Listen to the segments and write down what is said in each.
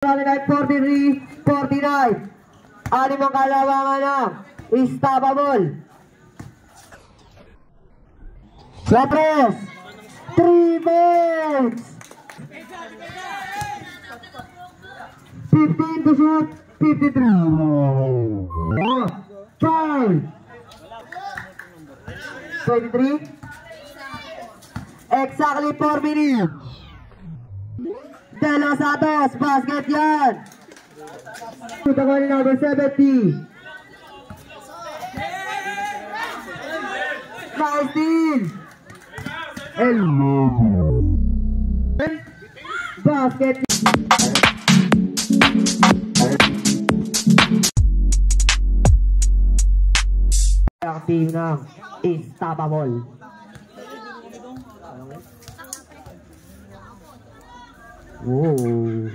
43, 49. Anim ang kalawangan na. Stoppable. Lapres. 3 minutes. 15 to shoot. 53. Foul. 23. Exactly 4 minutes. De Los Santos, basket yan. Tutakuan ni number 70. 19. Basket. Ang team ng Stoppable. Whoa.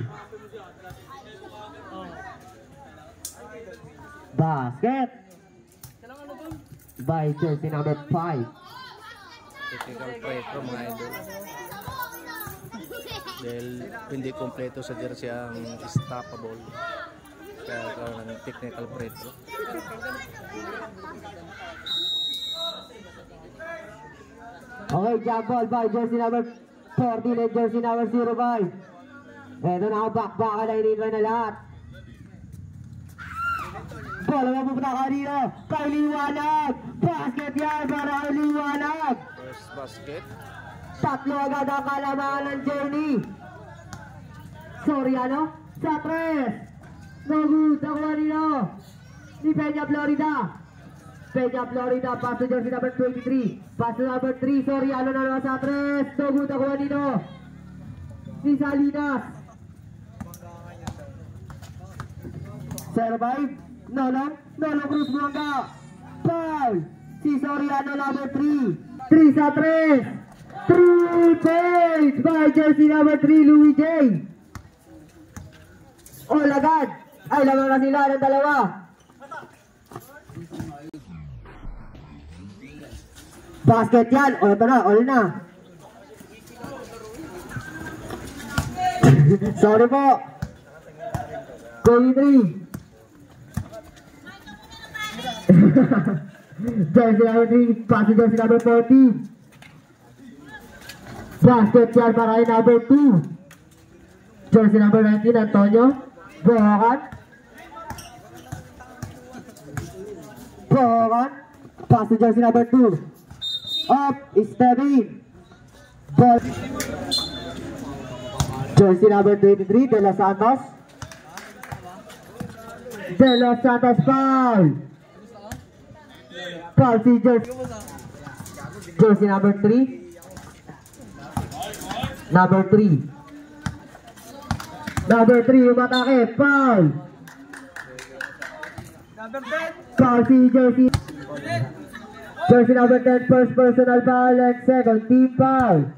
Basket by jersey number 5. Technical preto mga idol. Dahil hindi kompleto sa jersey ang Stoppable. Kaya karoon ng technical preto. Okay, jump ball by jersey number 14 and jersey number 05. Eto na ang bakbakan na iniinwan na lahat. Bola na pupunta kanina. Kay Liwanag. Basket yan para kay Liwanag. First basket. Tatlo agad ang kalamangan ng Journey. Soriano sa 3. No good. Ako kanina. Ni Peña Florida. Peña Florida. Pass to jersey number 23. Pass to number 3. Soriano na naman sa 3. No good. Ako kanina. Ni Salinas. Survive. Nolo Cruz Blanca. Foul. Si Soriano number 3. 3 sa 3. 3 points by jersey number 3, Louis J. All agad. Ay, lamang na sila ng dalawa. Basket yan. O, ito na. All na. Sorry po. 23. Jersey number 3, pass to jersey number 14. Basket yan para kay number 2. Jersey number 19, Antonio. Bohakan. Pass to jersey number 2. Up, Steven. Ball. Jersey number 23, De Los Santos. De Los Santos foul. Foul si jersey number 3. Number 3. Number 3 yung atake. Foul. Foul si jersey. Jersey number 10, first personal foul and second team foul.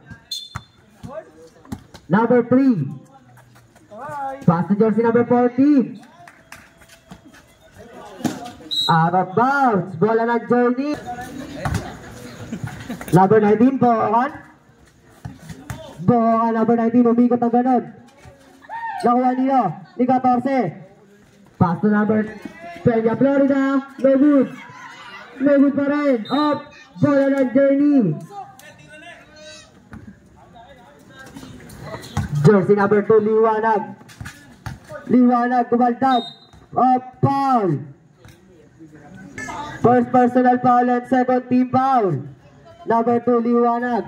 Number 3. Pass to jersey number 14. Out of bounds. Bola ng Journey. Number 19, Bohakan. Bohakan, number 19, umikot ang ganun. Nakuha niyo, ni 14. Pass to number Peña Florida. No good. No good pa rin. Up. Bola ng Journey. Jersey number 2, Liwanag. Liwanag, gumaltag. Up, foul. First personal foul and second team foul. Number 2, Liwanag.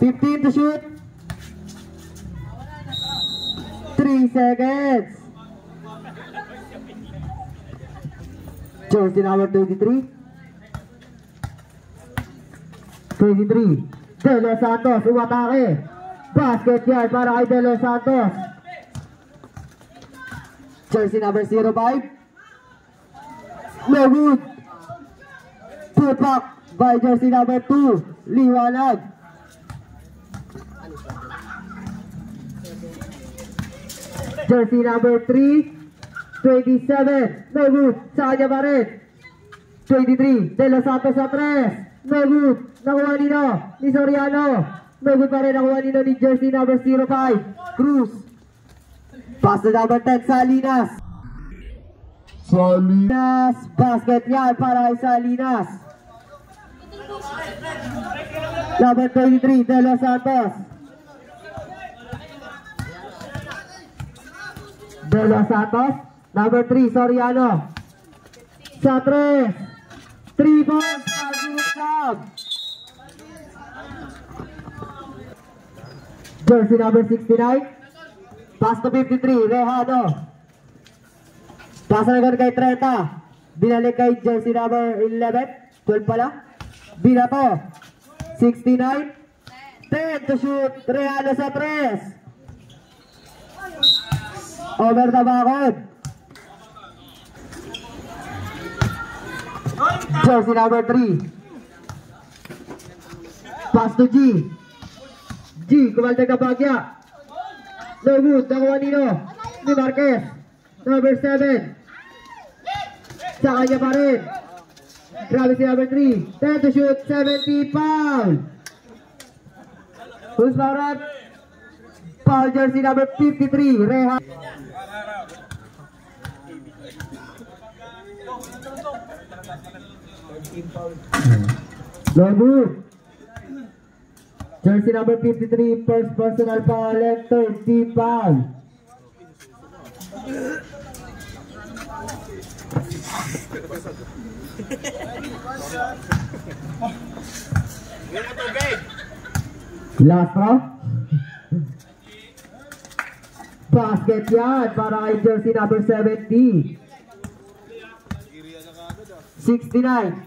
15 to shoot. 3 seconds. Jersey number 23. 23. De Los Santos, umatake. Basket yan para kay De Los Santos. Jersey number 05. No good. Put back by jersey number 2, Liwanag. Jersey number 3, 27. No good. Sa kanya pa rin. 23. De Los Santos sa 3. No good. Nakuha nino ni Soriano. No good pa rin. Nakuha nino ni jersey number 05, Cruz. Pass to number 10, Salinas. Salinas. Basket yan para kay Salinas. Number 23, De Los Santos. De Los Santos. Number 3, Soriano. Sa 3. 3 balls. Club. Jersey number 69. Pass to 53, Rehado. Pass na agad kay 30. Binalik kay jersey number 11. 12 pala. Binato. 69. 10 to shoot. Rehado sa 3. Over the bakod. Jersey number 3. Pass to G. G, kumaltag na bagya. No good, nakuha nino. Ni Marquez. Number 7. Sa kanya pa rin. Grabe si number 3. 10 to shoot, 70, foul. Who's foul at? Foul jersey number 53, Reha. No good. Jersey number 53, first personal foul and third team foul. Last round. Basket yan para kay jersey number 70. 69.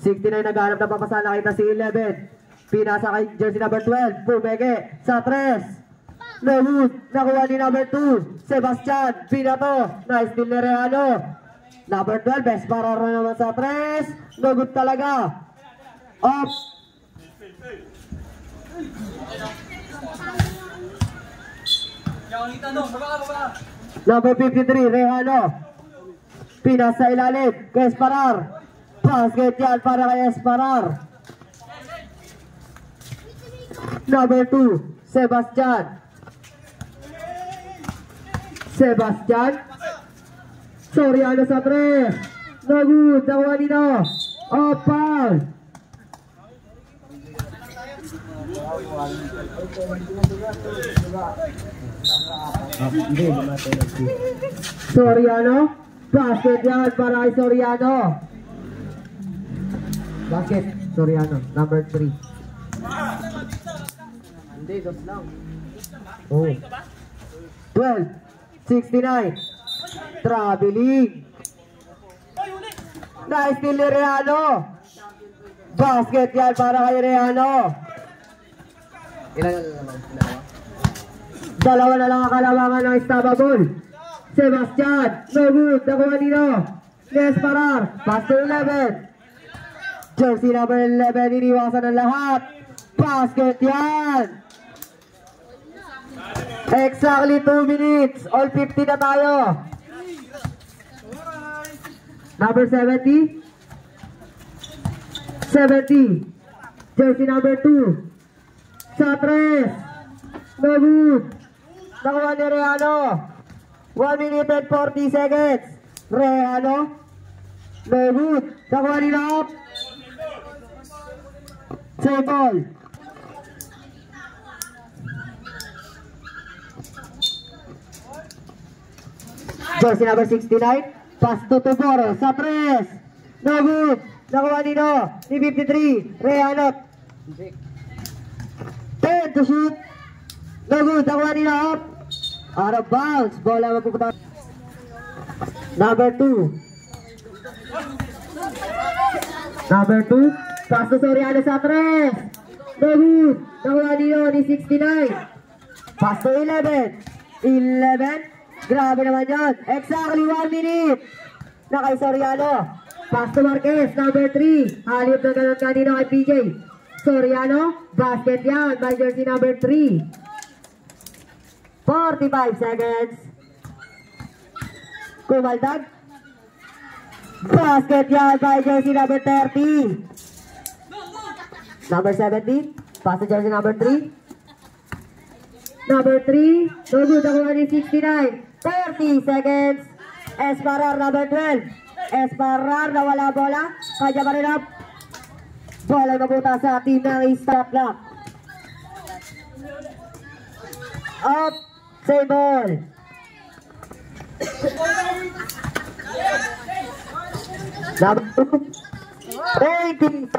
69 naghanap na papasala, nakita si 11. Pinasa kay jersey number 12. Pumege sa 3. No good. Nakuha ni number 2. Sebastian. Pinato. Nice steal ni Reano. Number 12. Best parar na naman sa 3. No good talaga. Up. Number 53. Reano. Pinasa ilalim. Kay Esparar. Basket yan para kay Esparar. Number 2, Sebastian. Sebastian. Soriano sa 3. No good. Nakuha nino. Oh, foul. Soriano. Basket yan para kay Soriano. Basket. Soriano. Number 3. Hindi, dos lang. Oh. 12. 69. Traveling. Nice steal ni Reano. Basket yan para kay Reano. Ilan naman? Dalawa na lang ang kalawangan ng Estababol. Sebastian. No good. Nakuha nino. Yes, Parar. Pass to 11. Jersey number 11. Iniwasan ng lahat. Basket yan. Exactly 2 minutes. All 50 na tayo. Number 70. 70. Jersey number 2. Sa 3. No good. Nakuha ni Reano. 1 minute and 40 seconds. Reano. No good. Nakuha ni Laop. Save ball. Jersey number 69. Pass to Tuboro. Sa 3. No good. Nakuha nino. Ni 53. Reano. 10 to shoot. No good. Nakuha nino. Out of bounds. Bola mapupunta. Number 2. Number 2. Pass to Soriano sa 3. No good. Nakuha nino ni 69. Pass to 11. 11. Grabe naman yun. Exactly 1 minute. Na kay Soriano. Pass to Marquez. Number 3. Halip na ganun kanino kay PJ. Soriano. Basket yan. By jersey number 3. 45 seconds. Kumaldag. Basket yan. By jersey number 30. Number 17. Pass to jersey number 3. Number 3, no good, nakuha ni 69. 30 seconds. Esparar, number 12. Esparar, nawala bola. Kanya pa rin up. Bola mabuta sa team ng stop clock. Up, same ball. Number 2, 20.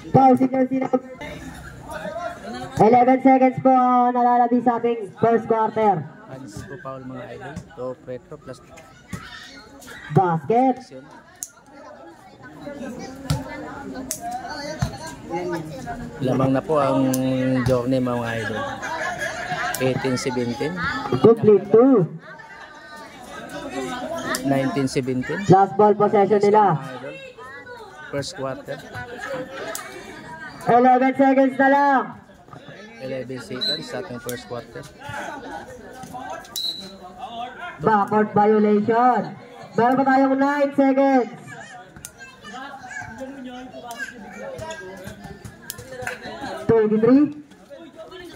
Foul si Jersey number 11 seconds po nalalabi sa ating first quarter. Hands po foul mga idol. To Pretro plus Basket. action. Lamang na po ang journey mga idol. 18-17. Complete 2. 19-17. Last ball possession nila. First quarter. 11 seconds na lang. 11 seconds sa ating first quarter. Backcourt violation. Meron pa tayong 9 seconds.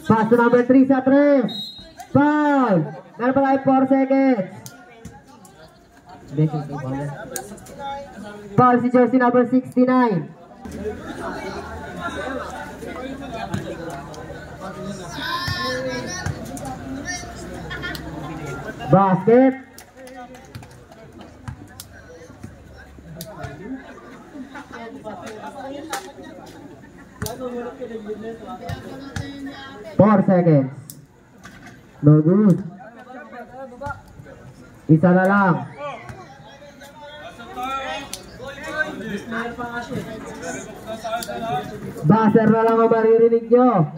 Pass to number 3 sa 3. Foul. Meron pa tayong 4 seconds. Foul si jersey number 69. Basket. Four seconds. No good. Isa na lang. Buzzer na lang ang maririnig nyo.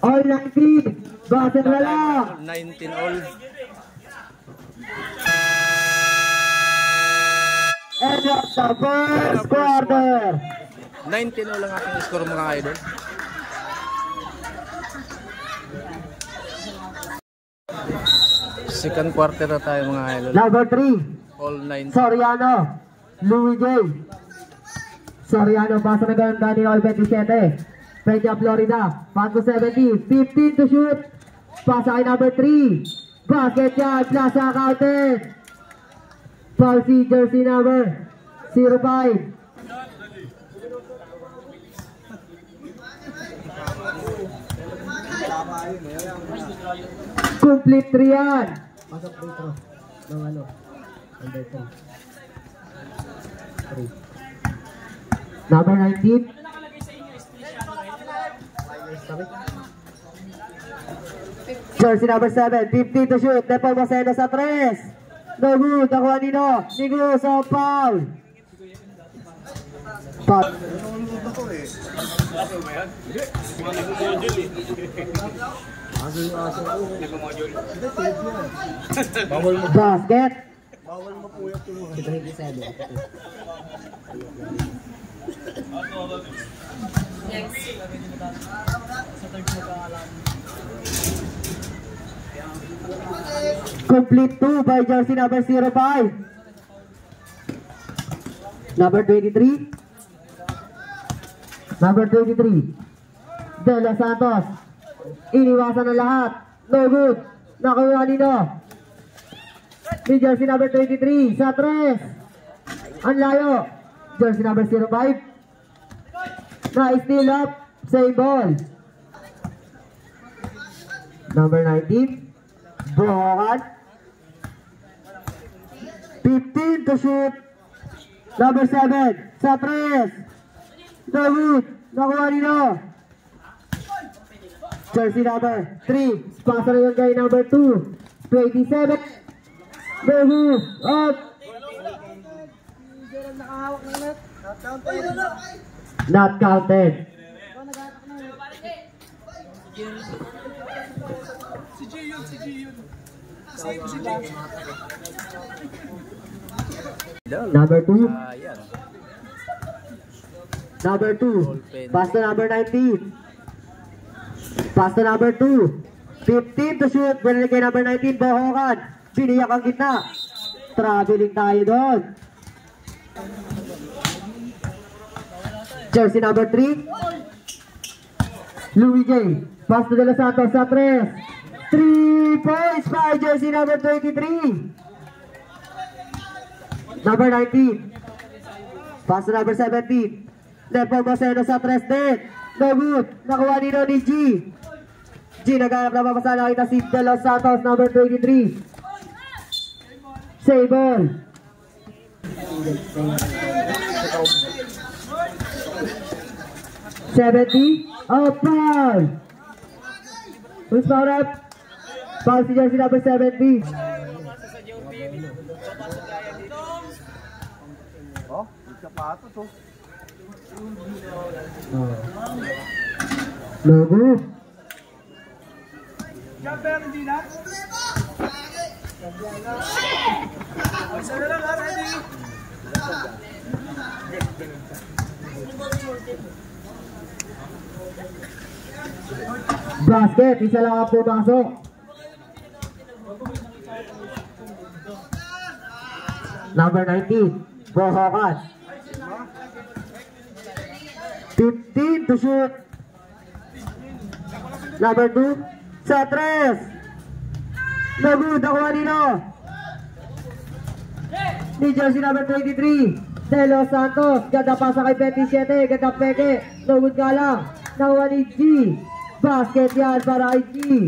All 19. Buzzer na lang. 19 all. End of the first quarter. 19 all ang aking score mga idol. Second quarter na tayo mga idol. Number 3. All 19. Soriano. Louis J. Soriano, pasa na ganda ni all 27. Peña Florida. Pass to 70. 15 to shoot. Pasa kay number 3. Basket yan. Plaza counted. Foul si jersey number 05. Complete 3 yan. Pasok dito. Ng ano? Number 3. Number 19. Jersey number 7. 15 to shoot. Depo Maceno sa 3. No good. Nakuha Nino. Nigo sa foul. Foul. Basket. Bawal mo po yung tumuhan. 27. Complete 2 by jersey number 05. Number 23. Number 23. De Los Santos. Iniwasan ng lahat. No good. Nakuha nino. Ni jersey number 23 sa 3. Ang layo. Jersey number 05. Na-steal up. Same ball. Number 19. Brokan. 15 to shoot. Number 7 sa 3. No good. Nakuha nino. Jersey number 3. Sponsor yung guy number 2. 27. No good. Up. Not counted. Number 2. Ayan. Number 2. Ballpen. Pass to number 19. Pass to number 2. 15 to shoot. Binili kay number 19. Bohokan. Biniyak ang gitna. Traveling tayo doon. Jersey number 3. Louis J. Pass to De Los Santos sa 3. 3 points by jersey number 23. Number 19. Pass to number 17. Lepo Boseno sa 3 din. No good. Nakuha nino ni G. G naghanap na mapasala. Kita si De Los Santos number 23. Save ball. Oh, foul. Who's fouled up? Foul si jersey number 70. Oh, sapato to. Logo. Jumper hindi na. Isa na lang ha, ready. Basket, isa lang ang pumasok. Number 19, Bohokan. 15 to shoot. Number 2, sa 3. No good, nakuha nino. Ni jersey number 23, De Los Santos. Ganda pasa kay 27, ganda peke. No good nga lang. Nakuha ni G. Basket yan para kay G.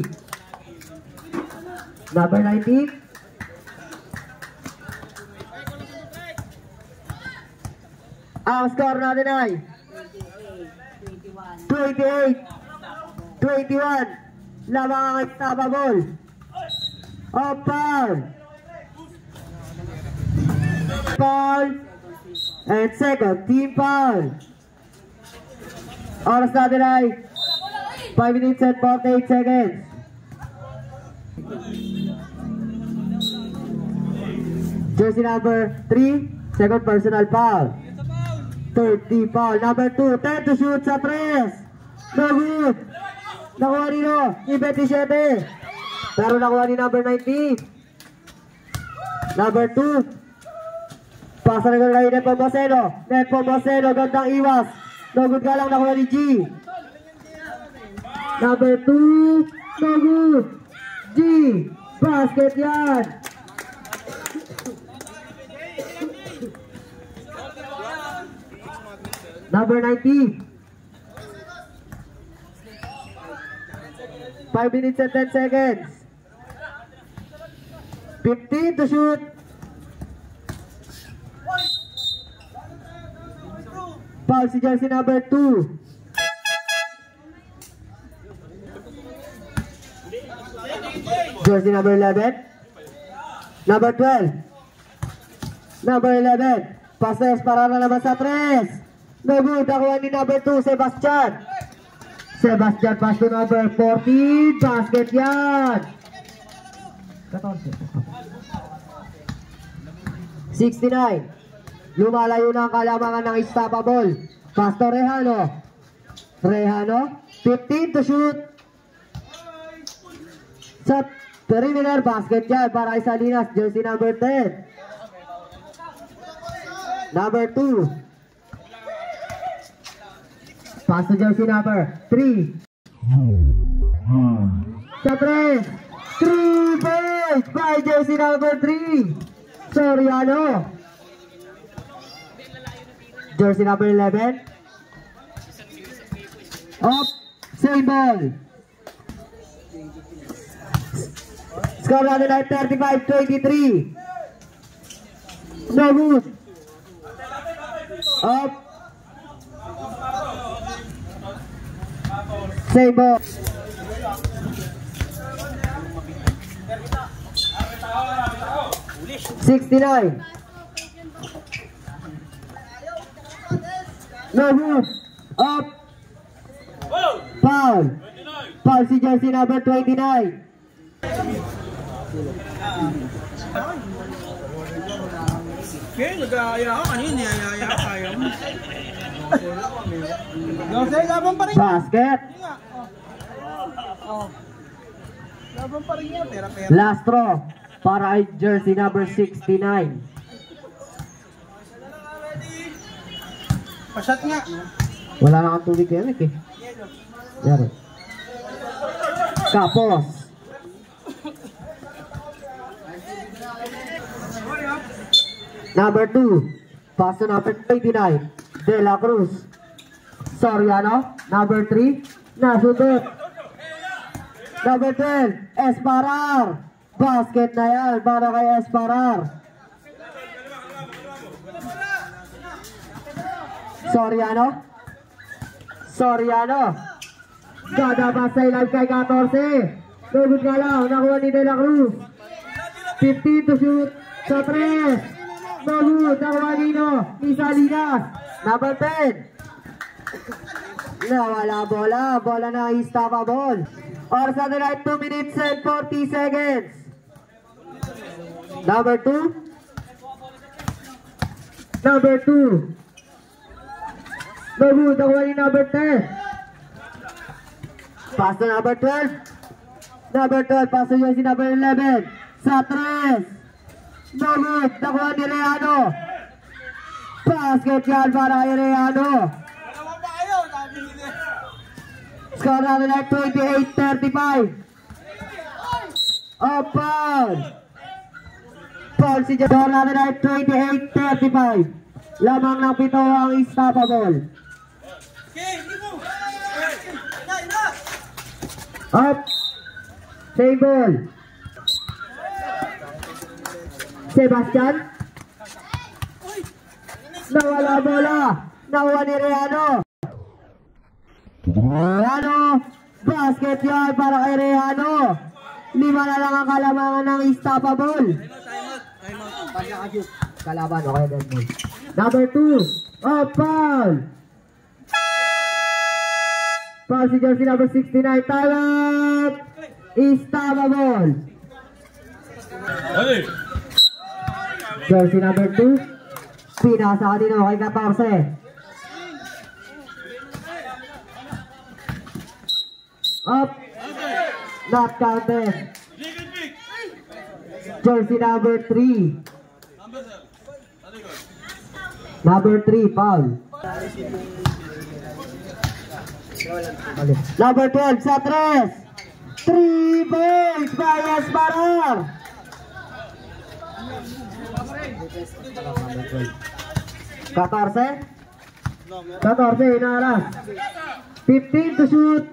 Number 19. Ang score natin ay 28-21. Lamang ang unstoppable. Oh, foul. Foul. And second, team foul. Oras natin ay 5 minutes and 48 seconds. Jersey number 3, second personal foul. Third team foul. Number 2, 10 to shoot sa 3. No good. Nakuha nino, ni 27. Pero nakuha ni number 19. Number 2. Pasa na gano'n kay Nepo Boseno. Nepo Boseno, gandang iwas. No good ka lang, nakuha ni G. Number 2. No good. G. Basket yan. Number 19. 5 minutes and 10 seconds. 15 to shoot. Foul si jersey number 2. Jersey number 11. Number 12. Number 11. Passes para na naman sa 3. No good. Nakuha ni number 2, Sebastian. Sebastian pass to number 14. Basket yan. 69. Lumalayo na ang kalamangan ng unstoppable. Pass to Rejano. Rejano. 15 to shoot. Sa perimeter. Basket yan para kay Salinas. Jersey number 10. Number 2. Pass to jersey number 3. Sa 3. 3 points by jersey number 3. Soriano. Jersey number 11. Up. Same ball. Score natin ay 35-23. No good. Up. Same ball. $69. No good. Up. Foul. Foul si jersey number 29. Okay, nag-aaya ako. Ano yun? Niyayaya kayo. Jose, laban pa rin. Basket. Laban pa rin yan. Pera-pera. Last throw para ay jersey number 69. Pasyat nga. Wala na kang tubig kaya eh. Yan. Kapos. Number 2. Pass to number 29. De La Cruz. Soriano. Number 3. Nasundot. Number 12. Esparar. Basket na yan para kay Esparar. Soriano. Soriano. Dadabas sa ilan kay 14. Tugod nga lang. Nakuha ni De La Cruz. 15 to shoot. Sa 3. Tugod. Nakuha nino. Ni Salinas. Number 10. Nawala bola. Bola na unstoppable. Or sa the right 2 minutes and 40 seconds. Number 2. Number 2. Tugod. Nakuha ni number 10. Pass to number 12. Number 12. Pass to si number 11. Sa 3. Tugod. Nakuha ni Reano. Basket yan para kay Reano. Score natin ay 28-35. Foul. Foul si Jeff. Score natin ay 28-35. Lamang ng 7 ang unstoppable. Up. Same ball. Sebastian. Nawala bola. Nakuha ni Reano. Reano. Basket yan para kay Reano. 5 na lang ang kalamangan ng unstoppable. Kalaban. Okay, then ball. Number 2. Foul. Foul si jersey number 69. Talent. Unstoppable. Jersey number 2. Pinasa kanino kay 14. Up. Not counted. Jersey number 3. Number 3, foul. Number 12 sa 3. 3 points by Esparar. 14 inaras. 15 to shoot.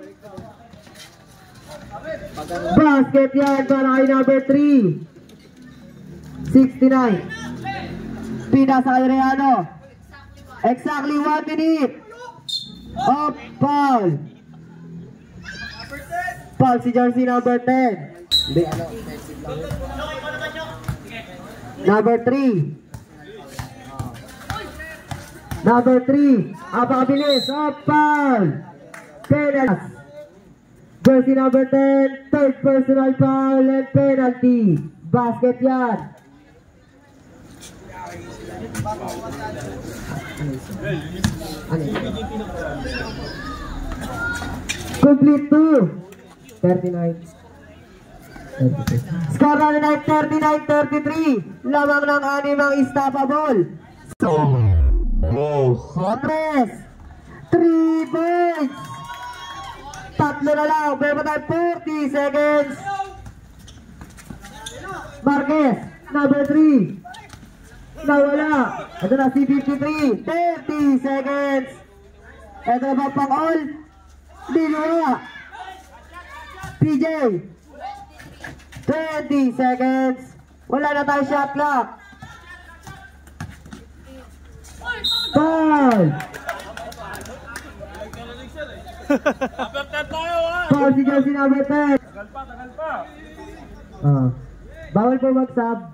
Basket yan para kay number 3. 69. Pinasa kay Reano. Exactly 1 minute. Of foul. Foul si jersey number 10. Number 3. Number 3. Apakabilis. Of foul. Penalty. Jersey number 10. Third personal foul and penalty. Basket yan. Complete 2. 39. Score na nila 39-33. Lamang ng 6 ang unstoppable. Tres. 3 points. 3 na lang. Pero tayo 40 seconds. Marquez. Number 3. Nawala. Ito na si 53. 30 seconds. Ito na ba pang all? Dinawa. PJ. 20 seconds. Wala na tayo shot clock. Foul. Foul si jersey number 10. Tagal pa. Bawal po mag-sub.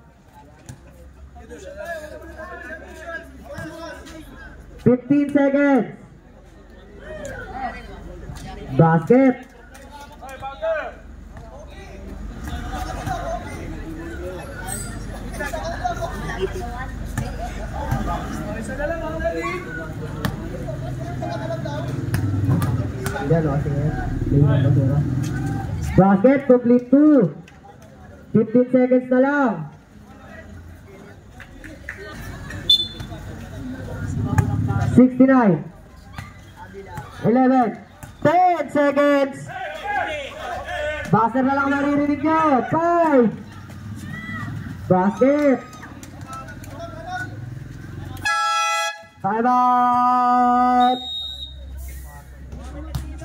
15 seconds. Basket. Yan o, kasi basket, complete 2. 15 seconds na lang. 69. 11. 10 seconds. Buzzer na lang maririnig nyo. 5. Basket. Time out.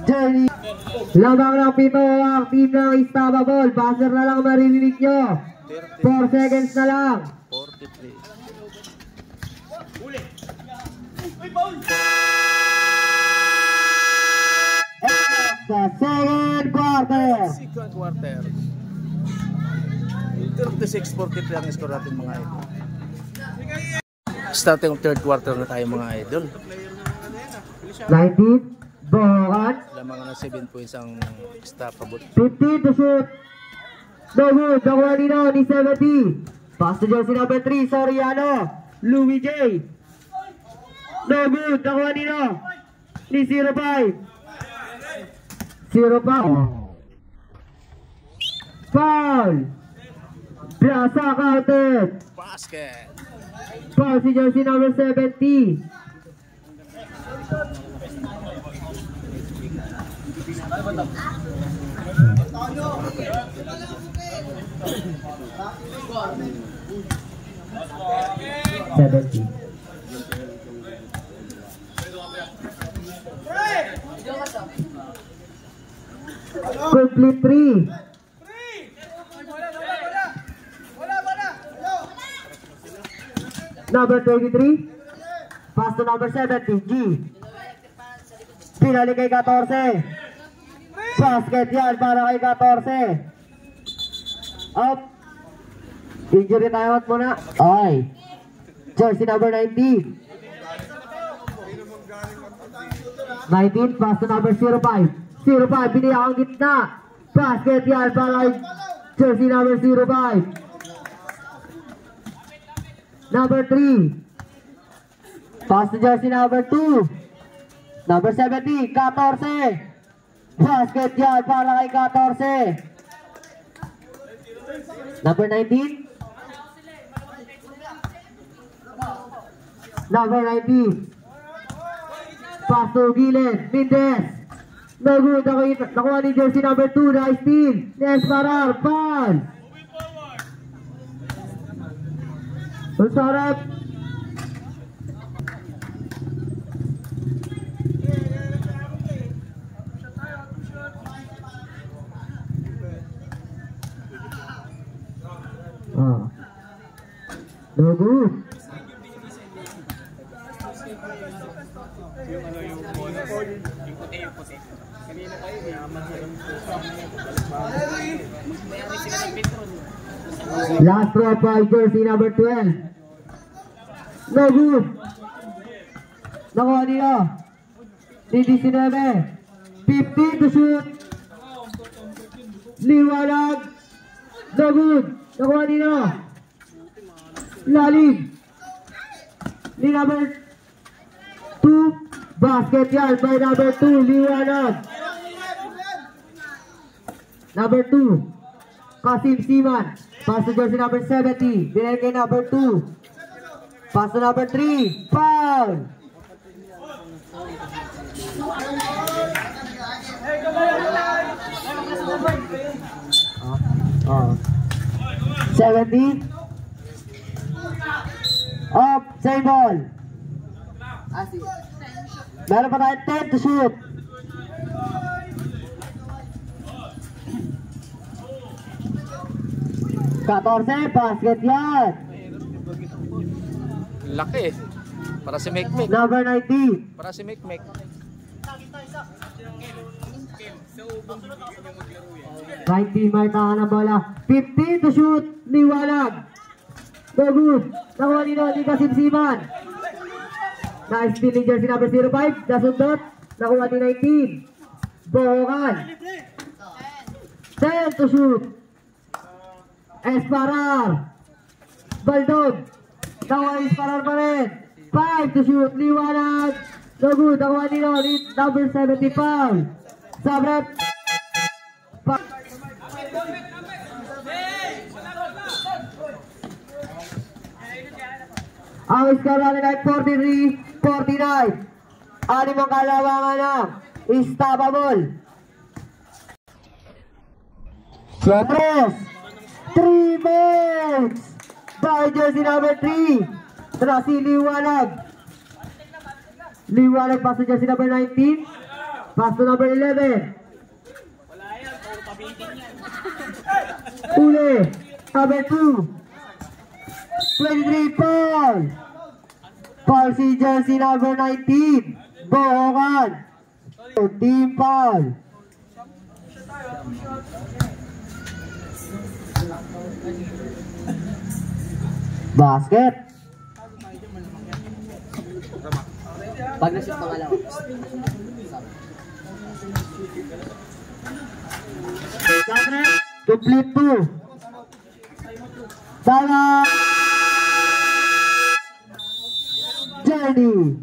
Jerry. Lamang ng pito ang team ng Unstoppable. Buzzer na lang maririnig nyo. 4 seconds na lang. 43. Sa second quarter. Second quarter. 36-43 ang score natin mga idol. Starting of third quarter na tayo mga idol. 19. Bohan. Lamang na 7 points ang Unstoppable. 50 to shoot. No good. Nakuha nino ni 70. Pass to jersey number 3. Soriano. Louis J. No good. Nakuha nino ni 05. 05. Foul. Brasa counted. Basket. Foul si jersey number 70. Complete 3. Number 23. Pass to number 70. G. Pinali kay 14. Basket yan para kay 14. Up. Injury timeout muna. Okay. Jersey number 19. 19. Pass to number 05. 05. Biniyak ang gitna. Basket yan para kay jersey number 05. Number 3. Pass to jersey number 2. Number 70. 14. Basket yan para kay 14. Number 19. Number 19. Pass to Gilen. Mendez. No good. Nakuha ni jersey number 2. Nice steal. Nesparar. Foul. Sarap. No good. Last throw by jersey number 12. No good. Nakuha nila. Di 19. 15 to shoot. Liwanag. No good. Nakuha nila. Lalim. Ni number 2. Basket yan by number 2. Liwanag. Number 2. Kasim Siman. Pass to jersey number 70. Binigay kay number 2. Pass to number 3. Foul. Oh. 70. Up. Same ball. Meron pa tayo 10 to shoot. Basket yan. Laki. Para si Mekmek. Number 90. Para si Mekmek. 19, may taka ng bola. 15 to shoot. Liwanag. No good. Nakuha nino ni Kasimsiman. Nice steal ni jersey number 05. Nasundot. Nakuha ni 19. Bohokan. 10 to shoot. Esparar. Baldog. Nakuha ni Esparar pa rin. 5 to shoot. Liwanag. No good. Nakuha nino ni number 70 foul. Sabret. Ang score natin ay 43-49. Anim ang kalawangan na Istanbul. Flores 3 points by jersey number 3 Trasi Liwanag. Liwanag pass to jersey number 19, pass to number 11. Uli number 2 23 Paul. Paul si jersey number 19 Bohogan. Team Paul. Basket. Pag nasip pangalaw. Complete 2. Sana Journey.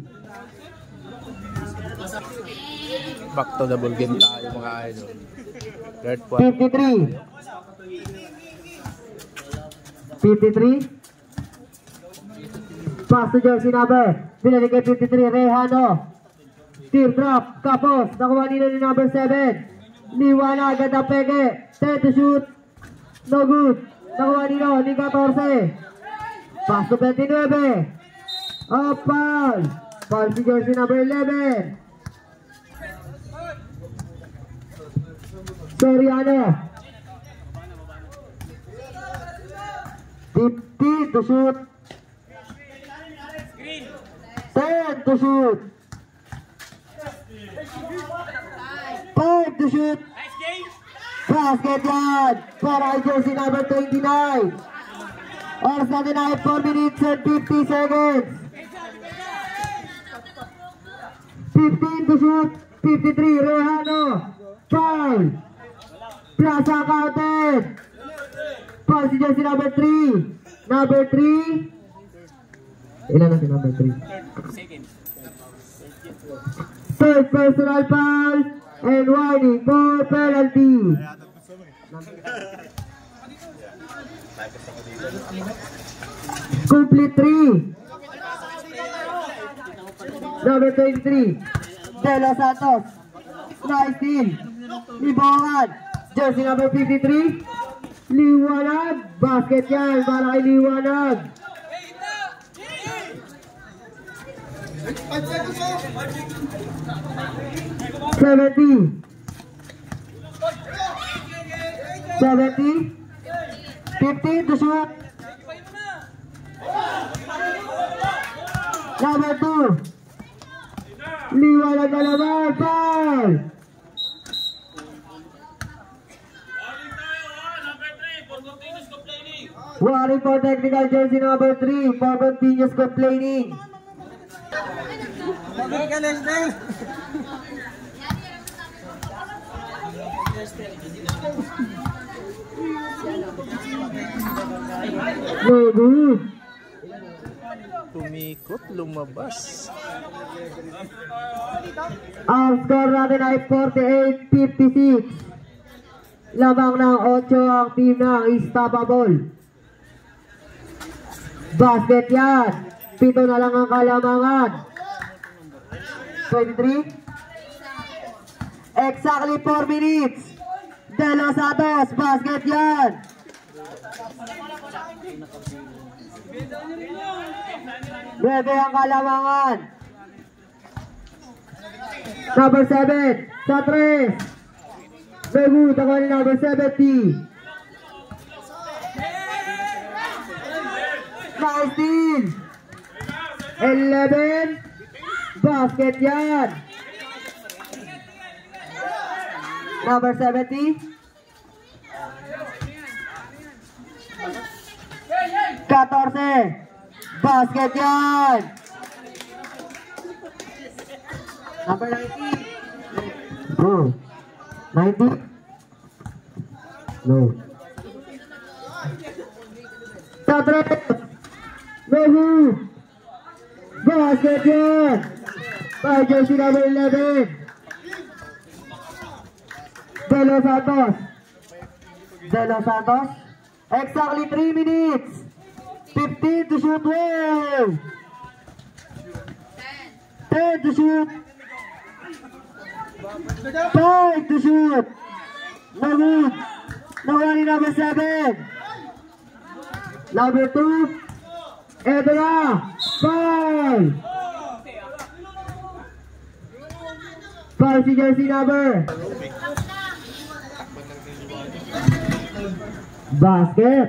Back to the ball game tayo mga idol. Third quarter. 53. Pass to jersey number. Binalik kay 53. Rehano. Teardrop. Kapos. Nakuha nila ni number 7. Liwanag. Ganda peke. 10 to shoot. No good. Nakuha nila ni 14. Pass to 29. Oh, Paul. Paul si jersey number 11. Soriano. 50 to shoot. 10 to shoot. 5 to shoot. Basket yan para kay jersey number 29. Oras natin ay 4 minutes and 50 seconds. 15 to shoot. 53 Rehano. Foul. Plaza counted. Foul si jersey number 3. Number 3. Ilan na si number 3? Third personal foul and warning for penalty. Complete 3. Number 23 De Los Santos. Nice steal. Libongan. Jersey number 53 Liwanag. Basket yan para kay Liwanag. 70. 15 to shoot. Number 2 Liwanag na naman. Foul. Warning for technical jersey number 3 for continuous complaining. No good. Tumikot, lumabas. Ang score natin ay 48-56. Lamang ng 8 ang team ng Istanbul. Basket yan. 7 na lang ang kalamangan. 23. Exactly 4 minutes. De Los Santos. Basket yan. Bebe ang kalamangan. Number 7 sa 3. Bebu, takuha ni number 70. Nice steal. 11. Basket yan. Number 70. 14. Basket yan. Number 90. Bro. 90. No. Tatrep. Bebu. Basket yan. By jersey number 11. De Los Santos. De Los Santos. Exactly 3 minutes. 15 to shoot. Well. 10 to shoot. 5 to shoot. No good. No running number 7. Number 2. Eto na. 5. 5 si jersey number. Basket.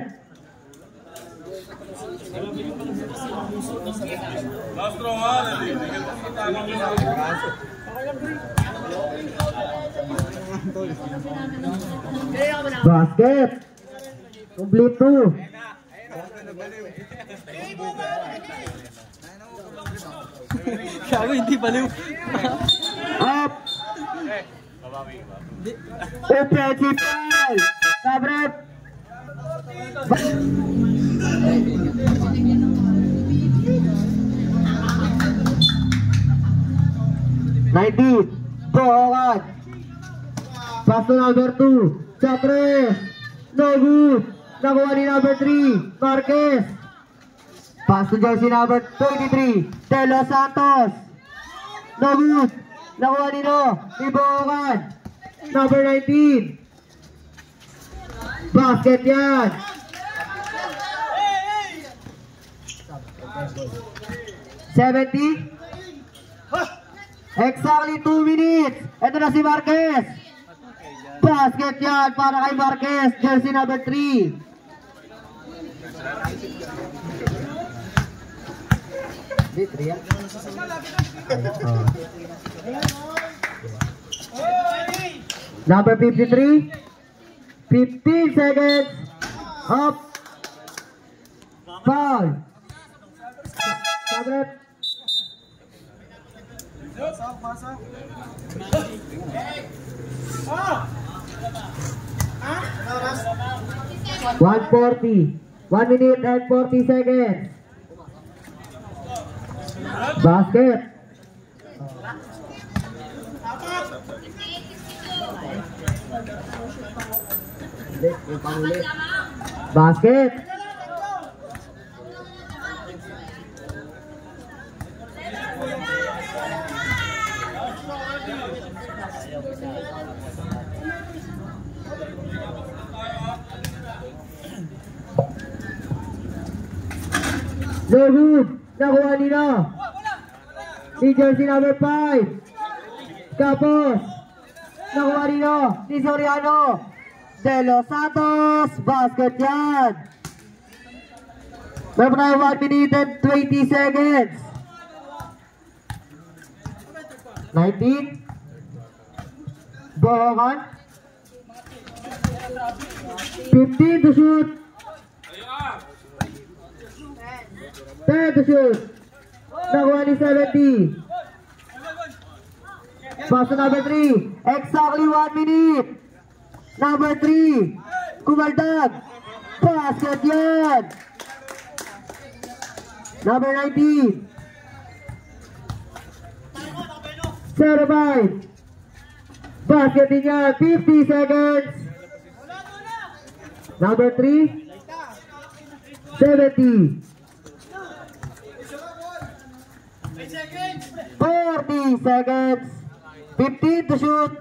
Basket. Complete 2. Sabi, hindi baliw. Up. Offensive foul. Sabret. 19. Bohongan. Pass to number 2. Shot 3. No good. Nakuha ni number 3. Marquez. Pass to jersey number 23. De Los Santos. No good. Nakuha ni Bohongan. Number 19. Basket yan. 70. Exactly 2 minutes. Ito na si Marquez. Basket yan para kay Marquez. Jersey number 3. Number 53. 15 seconds. Up. Foul. Sabret. Pasok. 140. 1 minute and 40 seconds. Basket. Basket. No good. Nakuha nila. Si jersey number 5. Tapos nakuha nila si Soriano. De Los Santos. Basket yan. Meron tayo 1 minute and 20 seconds. 19. Bohongan. 15 to shoot. 10 to shoot. Nakuha ni 70. Pass to number 3. Exactly 1 minute. Number 3. Kumaldag. Basket yan. Number 19. 05. Basket din yan. 50 seconds. Number 3. 70. 40 seconds. 15 to shoot.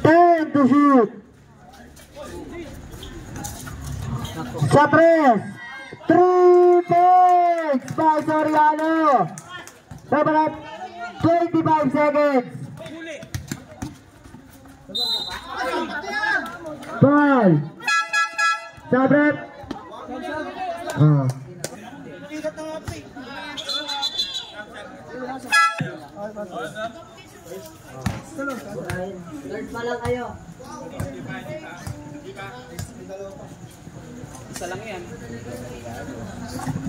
10 to shoot. Sa 3. 3 points by Soriano. Dapat 25 seconds. Ball. Sabret. Third pa lang kayo. Isa lang yan.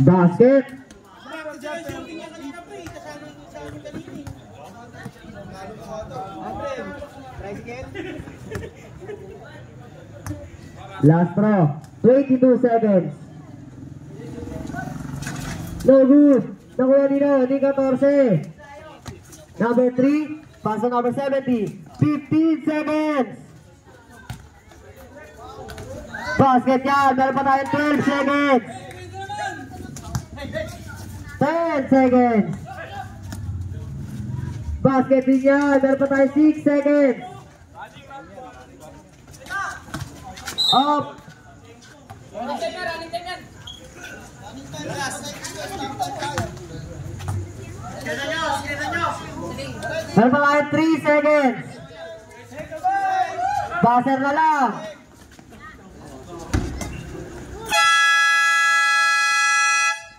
Basket. Last throw. 22 seconds. No good. Nakuha nila ni 14. Number 3. Pass to number 70. 15 seconds. Basket yan. Meron pa tayo 12 seconds. 10 seconds. Basket din yan. Meron pa tayo 6 seconds. Up. Meron pa tayo 3 seconds. Buzzer na lang.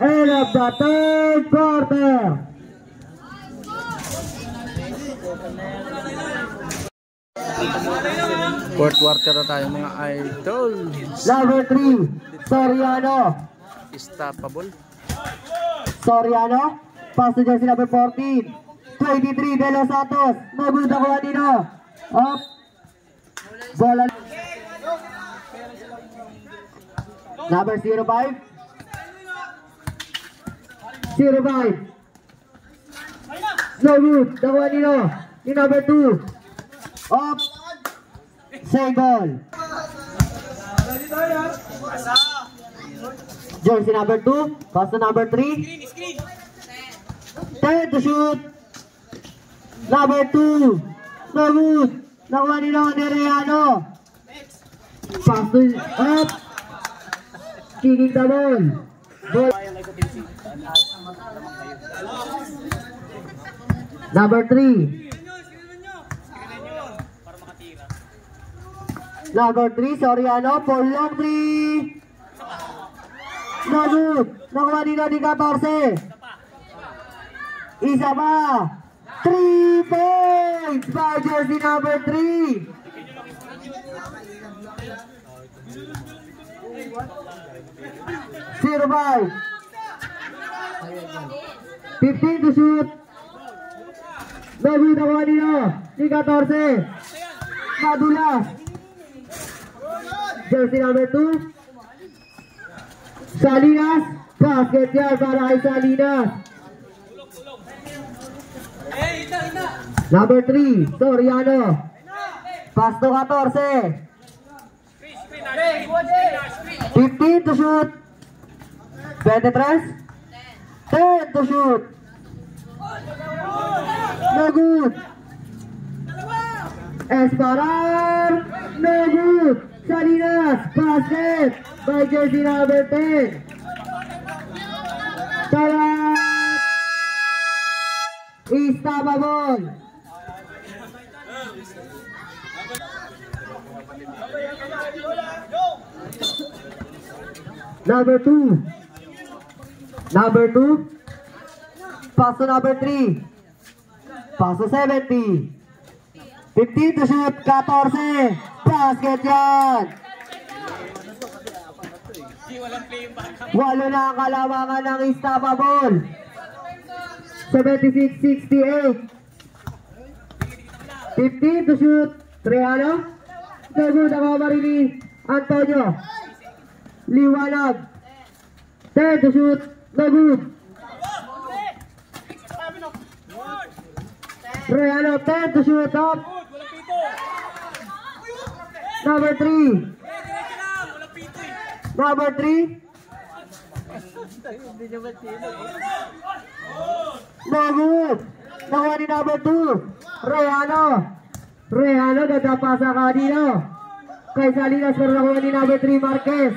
End of the third quarter. Fourth quarter na tayo mga idol. Number 3, Soriano. Stoppable. Soriano. Pass to jersey number 14. 23, De Los Santos. Mabuta ko Anino. Up. Bola. Number 05. 05. No good. Nakuha Anino. Ni number 2. Up. Save ball. Jersey number 2. Pass to number 3. 10 to shoot. Number 2. No good. Nakuha nila ni Reano. Pass to up. Kicking the ball. Ball. Number 3. Number 3, Soriano. For long 3. No good. Nakuha nila ni 14. Isa pa. 3 points by jersey number 3. Zero five. 15 to shoot. No good. Nakuha nila ni 14. Madulas. Jersey number 2. Salinas. Basket yan para kay Salinas. Number 3, Soriano. Pass to 14. 15 to shoot. 23. 10 to shoot. No good. Esparar. No good. Salinas. Basket by jersey number 10. Talat. Stoppable. Number 2. Number 2. Pass to number 3. Pass to 70. 15 to shoot. 14. Basket yan. Walo na ang kalamangan ng stoppable. 76-68. 15 to shoot. Reano. No good. Ang kamari ni Antonio. Liwanag. 10 to shoot. No good. Reano. 10 to shoot. Up. Number 3. Number 3. No good. Nakuha ni number 2. Rehano. Rehano nagkapasa kanino. Kay Salinas pero nakuha ni number 3 Marquez.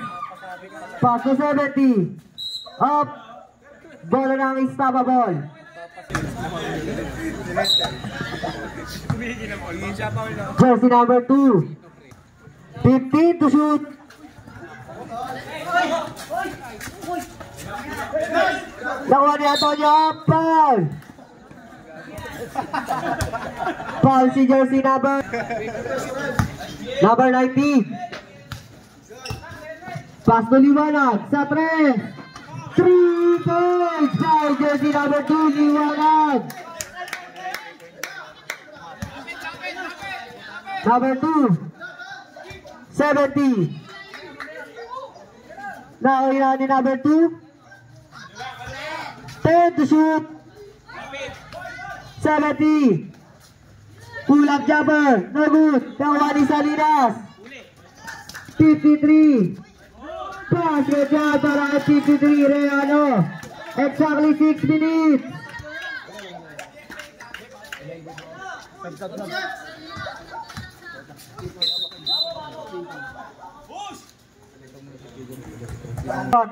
Pass to 70. Up. Bola ng stoppable. Jersey number 2. 15 to shoot. Nakuha ni Antonio. Foul. Foul si jersey number 90. Pass to Liwanag sa 3. 3 points by jersey number 2 Liwanag. Number 2. 70. Nakuha ni number 2. 10 to shoot. 70. Kulang. love jumper. No good. Nakuha ni Salinas. 53. Basket yan para kay 53. Reano. Exactly 6 minutes.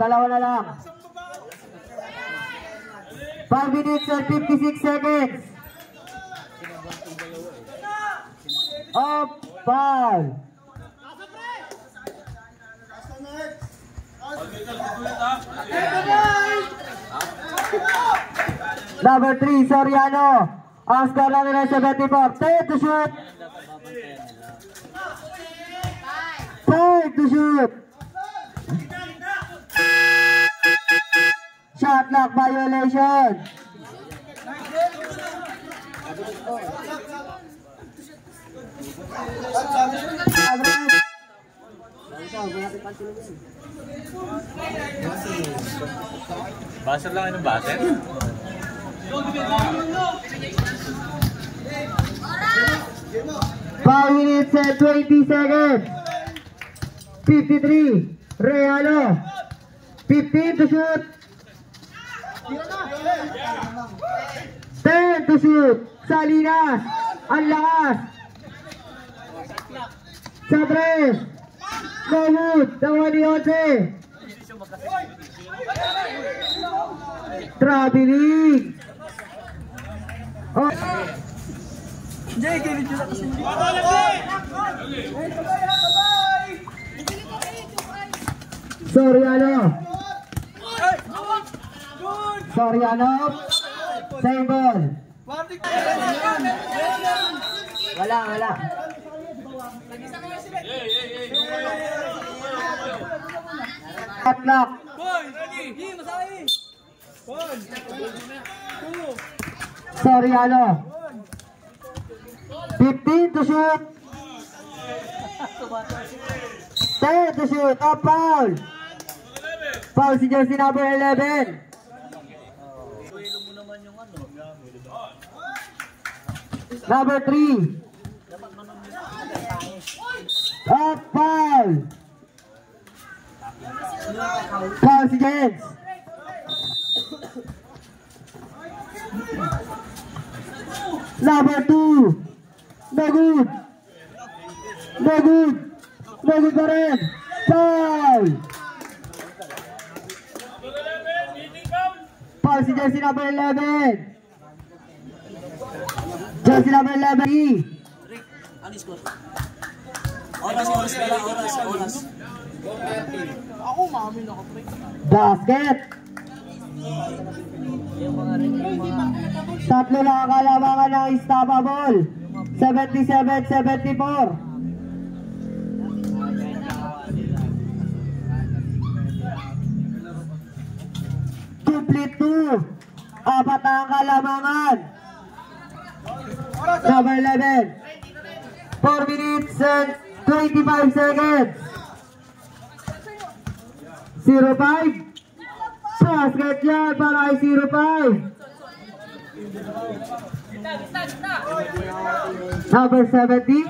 Dalawa na lang. 5 minutes and 56 seconds. Up, foul. Number 3, Soriano. Ang score lang nila 74. 10 to shoot. 5 to shoot. Shot clock violation. Baser lang ng baser. 5 minutes and 20 seconds. 53. Realo. 15 to shoot. 10 to shoot. Salinas. Ang lakas. Sa 3. Mahmoud. Nakuha ni Jose. Traveling. Oh. Soriano. Soriano. Same ball. Wala. Clock. Soriano. 15 to shoot. 10 to shoot. Up, foul. Foul si jersey number 11. Number 3. Up, foul. Foul si Jens. Number 2. No good. No good. No good pa rin. Foul. Foul si jersey number 11. Jersey number 11. Ano score? Oras. Ako, mami na ako, pre. Basket. Tatlo lang ang kalamangan ng Istanbul. 77-74. Complete 2. Apat ang kalamangan. Number 11. 4 minutes and 25 seconds. 0-5. Basket yan para ay 0-5. Number 70.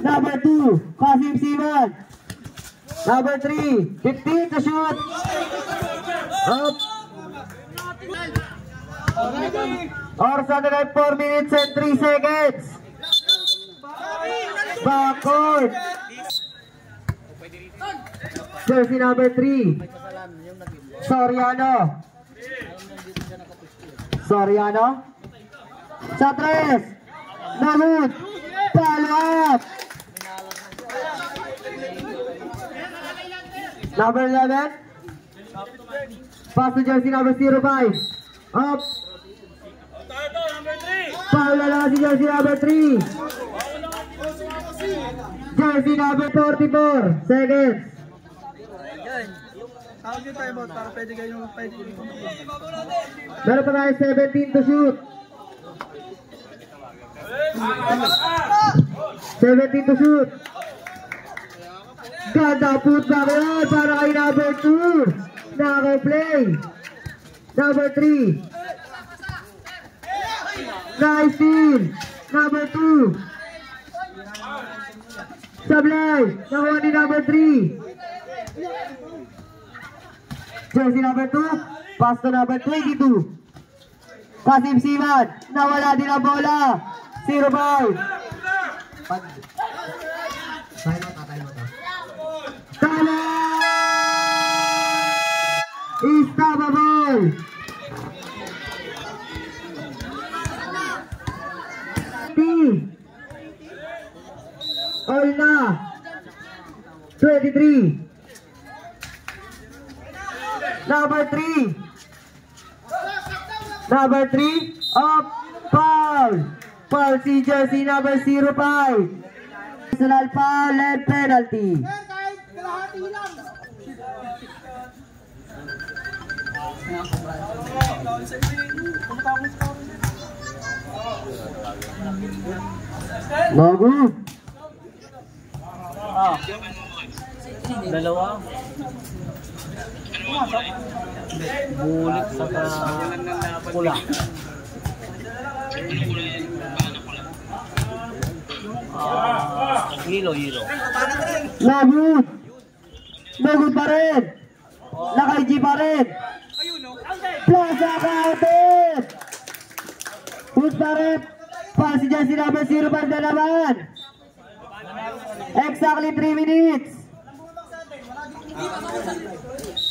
Number 2, Qasim Siman. Number 3, 15 to shoot. Up. Oras na 4 minutes and 3 seconds. Backcourt. Jersey number 3. Soriano. Sa 3. Mahmoud. Follow up. Number 11. Pass to jersey number 05. Up. Foul na lang si jersey number 3. Jersey number 44 seconds. Tawag yung timeout para pwede kayo Meron pa tayo 17 to shoot. 17 to shoot. Ganda putback yan para kay number 2. Naka-play. Number 3. Nice steal. Number 2. Sablay. Nakuha ni number 3. Jersey number 2. Pass to number 22. Kasim Siman. Nawala din ang bola. 0-5. Tala! Unstoppable! All na 23. Number 3 of foul. Foul si jersey number 05. Personal foul and penalty. No good. Dalawa. Bulik sa pula. Hilo. No good. No good pa rin. Naka-IG pa rin. Plaza counted. Push pa rin. Pass si jersey number 05 na naman. Exactly 3 minutes.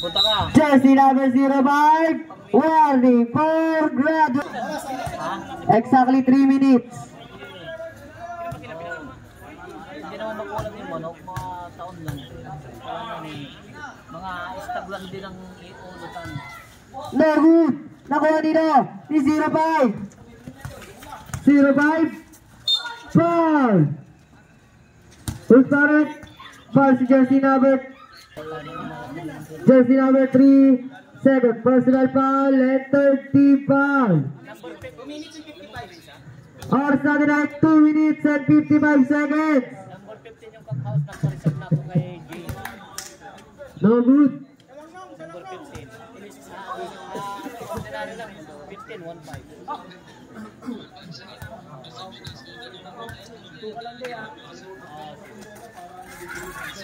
Punta ka. Jersey number 05. Warning for graduate. Exactly 3 minutes. Hindi naman makulat yung manok, mga taon lang. Mga stag lang din ang iulutan. No good. Nakuha nito ni 05. 05. Foul. Who's correct? Foul si jersey number 3. Second personal foul and 30 foul. Oras natin ay 2 minutes and 55 seconds. Number 15 yung cock-out, nagpa-reserve na ako kay Jay. No good. Number 15. Sinalo lang, 15-1-5.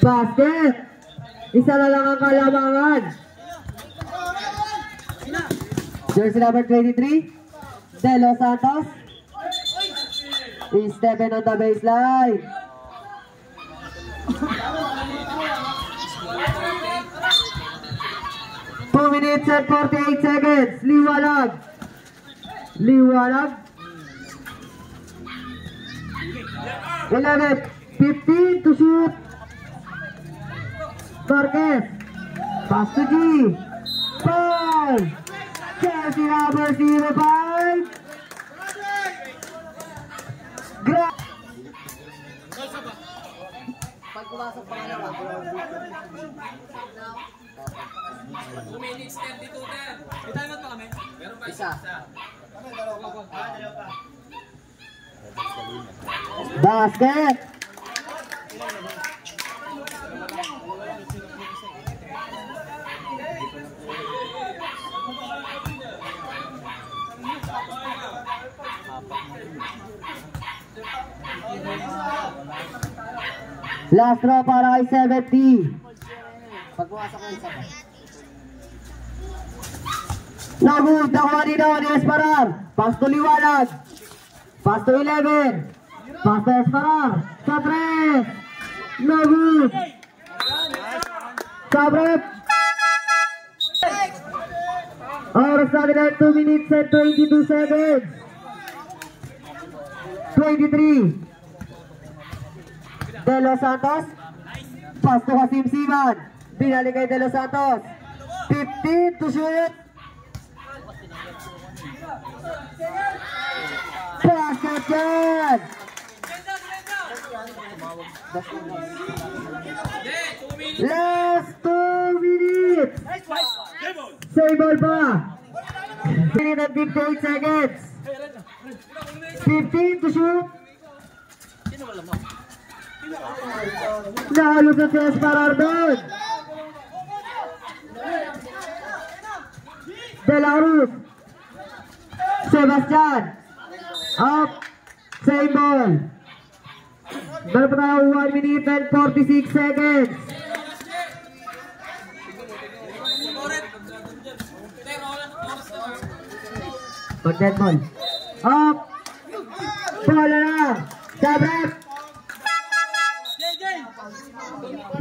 Basket. Isa na lang ang kalamangan. Jersey number 23. De Los Santos. Is stepping on the baseline. Two minutes and 48 seconds. Liwanag. 11-15 to shoot. Marquez. Pass to G. Foul. Jersey number 05. Pagpumasok pa nga lang. 2 minutes 32 na. May timeout pa kami? Meron pa Isa. Basket. Last draw para kay 70. Pagbuwasak ng isa pa. Nagud, nakuha nito ni Esparar. Pass to Liwanag. Pass to 11. Pass to Esparar. Sa 3. Nagud. Sa brep. Oras natin ay 2 minutes and 22 seconds. 23. De Los Santos. Pass to Kasim Siman. Binalik kay De Los Santos. 15 to shoot. Basket yan. Last 2 minutes. Same ball pa. 1 minute and 58 seconds. 15 to shoot. Nahalusot si Esparar doon. De La Cruz. Sebastian. Up. Same ball. Meron pa tayo 1 minute and 46 seconds. Pag-dead ball. Up. Bola na. Sabrep.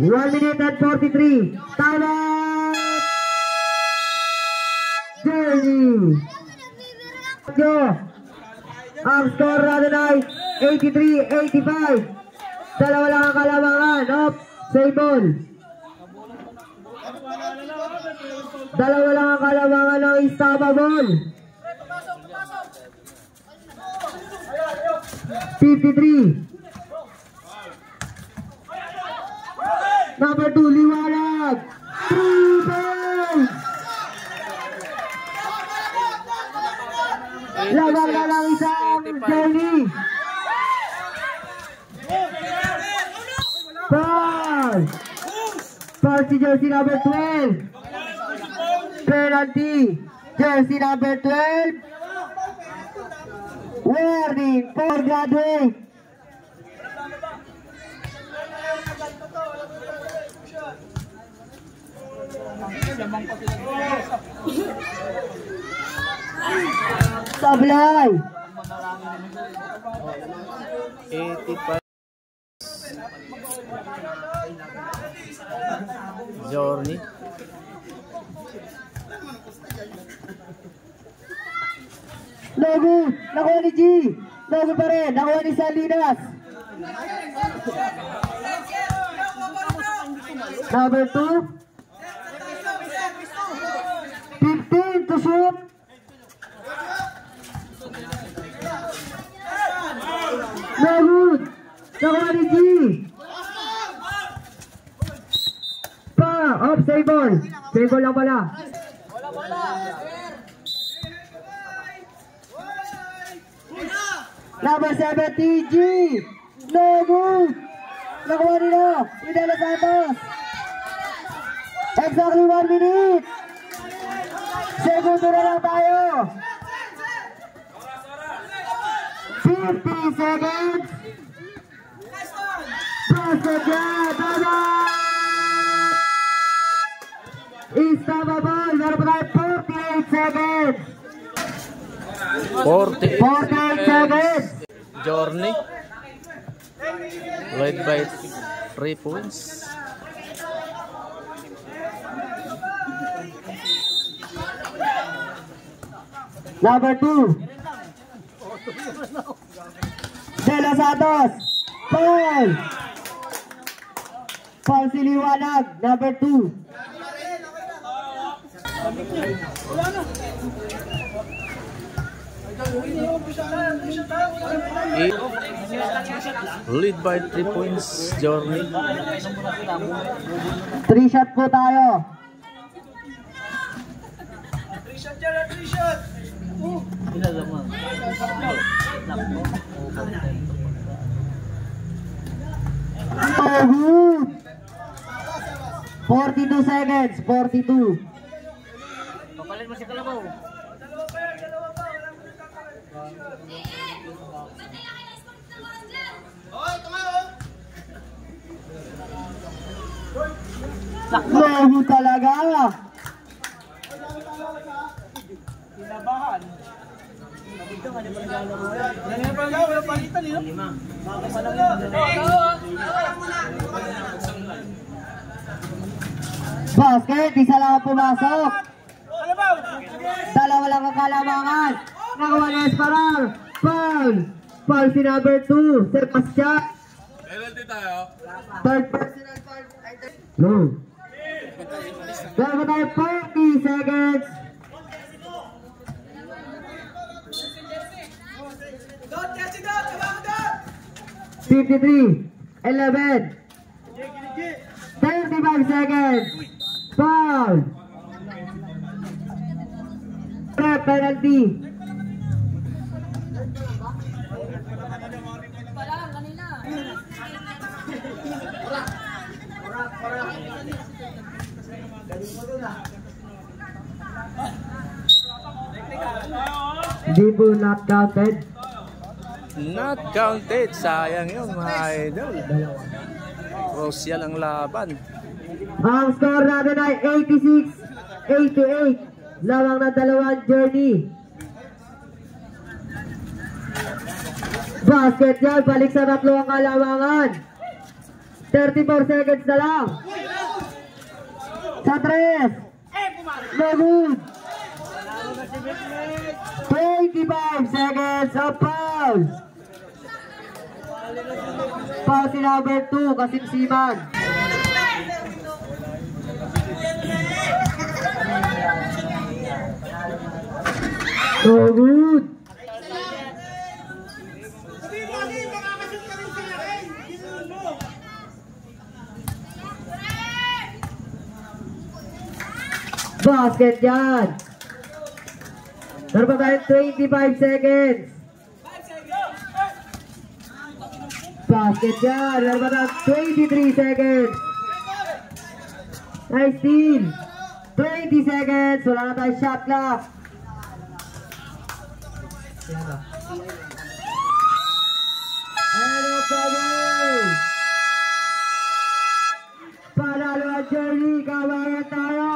1 minute and 43. Time out. Journey. Ang score natin ay 83-85. Dalawa lang ang kalamangan. Up. Same ball. Dalawa lang ang kalamangan ng Istaba ball. 53. Number 2, Liwanag. 3 points. Laban na lang isang Journey. Foul. Foul si jersey number 12. Penalty. Jersey number 12. Warning for graduate. Sablay. 85. Journey. Logo, nakuha ni G. Logo pa rin, nakuha ni Salinas. Number 2. 15 to shoot. No good. Nakuha ni G. Pa, off, save ball. Save ball lang pala. Number 70, G. No good. Nakuha nila. Idala Santos. Exactly 1 minute. Segundo na lang tayo. 50 seconds. Pasagyan. Tama. Istaba ball. Meron pa tayo 48 seconds. 48 seconds. Journey. Led by 3 points. Number 2. De Los Santos. Paul. Paul si Liwanag. Number 2. Lead by 3 points. Journey. 3 shot po tayo. 3 shot. Oh, 42 seconds. 42. Papalit mo si Kalabaw. Logo talaga. Kinabahan. Dito nga di pa naglalaro. Wala palitan eh. Basket, isa lang ang pumasok. Dalawa lang ang kalamangan. Nakuha ni Esparal. Paul. Paul si number 2. Sebastian. Penalty tayo. Third personal foul. No. Dalawa tayo 40 seconds. 53, 11, 35 seconds. Foul. Trap penalty. Dibu not counted. Not counted. Sayang yun mga idol. Crucial ang laban. Ang score natin ay 86-88. Lamang na dalawang journey. Basket yan. Balik sa tatlo ang kalamangan. 34 seconds na lang. Sa 3. No good. 25 seconds of foul. Foul si number 2, Kasimsiman. No good. Basket yan. Meron pa tayo 25 seconds. Basket yan. Meron pa tayo 23 seconds. Nice steal. 20 seconds. Wala na tayo shot clock. Ano pa ba? Panalo ang journey. Kawayan tayo.